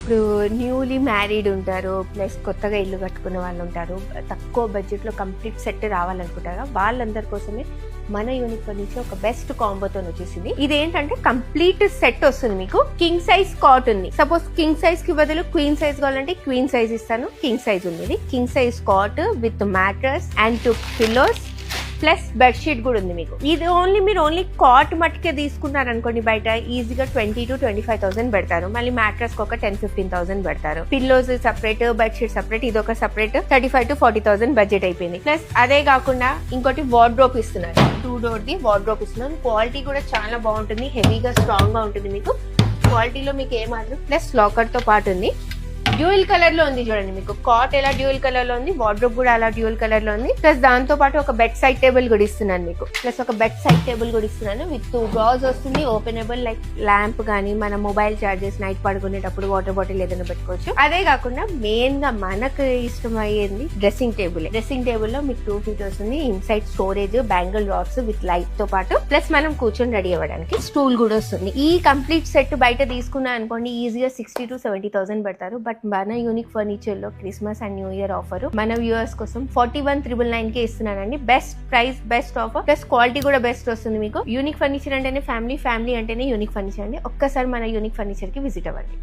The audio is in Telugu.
ఇప్పుడు న్యూలీ మ్యారీడ్ ఉంటారు, ప్లస్ కొత్తగా ఇల్లు కట్టుకున్న వాళ్ళు ఉంటారు, తక్కువ బడ్జెట్లో కంప్లీట్ సెట్ రావాలనుకుంటారు, వాళ్ళందరి కోసమే మన యూనిక్ ఫర్నిచర్ ఒక బెస్ట్ కాంబోతో వచ్చేసింది. ఇదేంటంటే కంప్లీట్ సెట్ వస్తుంది మీకు. కింగ్ సైజ్ కాట్ ఉంది. సపోజ్ కింగ్ సైజ్ కి బదులు క్వీన్ సైజ్ కావాలంటే క్వీన్ సైజ్ ఇస్తాను. కింగ్ సైజ్ ఉంది. King size cot with mattress and 2 pillows plus bedsheet కూడా ఉంది మీకు. ఇది మీరు ఓన్లీ కాట్ మట్టుకే తీసుకున్నారు అనుకోండి, బయట ఈజీగా 20,000 to 25,000 పెడతారు. మళ్ళీ మ్యాట్రస్ కి ఒక 10,000-15,000 పెడతారు. పిల్లోస్ సపరేట్, బెడ్షీట్ సపరేట్, ఇది ఒక సపరేట్ 35,000 to 40,000 బడ్జెట్ అయిపోయింది. ప్లస్ అదే కాకుండా ఇంకోటి వార్డ్రోబ్ ఇస్తున్నారు. 2 door ది వార్డ్రోబ్ ఇస్తున్నారు. క్వాలిటీ కూడా చాలా బాగుంటుంది, హెవీగా స్ట్రాంగ్ గా ఉంటుంది మీకు. క్వాలిటీలో మీకు ఏమాత్రం ప్లస్ లాకర్ తో పాటు ఉంది. డ్యూయల్ కలర్ లో ఉంది చూడండి మీకు. కాట్ ఎలా డ్యూయల్ కలర్ లో ఉంది, వార్డ్రోబ్ కూడా అలా డ్యూయల్ కలర్ లో ఉంది. ప్లస్ దాంతో పాటు ఒక బెడ్ సైడ్ టేబుల్ కూడా ఇస్తున్నాను మీకు. ప్లస్ ఒక బెడ్ సైడ్ టేబుల్ కూడా ఇస్తున్నాను విత్ 2 drawers వస్తుంది. ఓపెనబుల్, లైక్ ల్యాంప్ గానీ, మన మొబైల్ చార్జెస్ నైట్ పడుకునేటప్పుడు వాటర్ బాటిల్ ఏదైనా పెట్టుకోవచ్చు. అదే కాకుండా మెయిన్ గా మనకు ఇష్టమయ్యేది డ్రెస్సింగ్ టేబుల్. డ్రెస్సింగ్ టేబుల్ లో మీకు 2 feet వస్తుంది. Inside storage, bangle rods with light తో పాటు, ప్లస్ మనం కూర్చొని రెడీ అవ్వడానికి స్టూల్ కూడా వస్తుంది. ఈ కంప్లీట్ సెట్ బయట తీసుకున్నా అనుకోండి ఈజీగా 60,000 to 70,000 పెడతారు. బట్ మన యూనిక్ ఫర్నిచర్ లో Christmas and new year offer మన వ్యూవర్స్ కోసం 41,999 కి ఇస్తున్నానండి. Best price, best offer, plus quality కూడా బెస్ట్ వస్తుంది మీకు. యూనిక్ ఫర్నిచర్ అంటేనే ఫ్యామిలీ, ఫ్యామిలీ అంటేనే యూనిక్ ఫర్నిచర్ అండి. ఒక్కసారి మన యూనిక్ ఫర్నిచర్ కి విజిట్ అవ్వండి.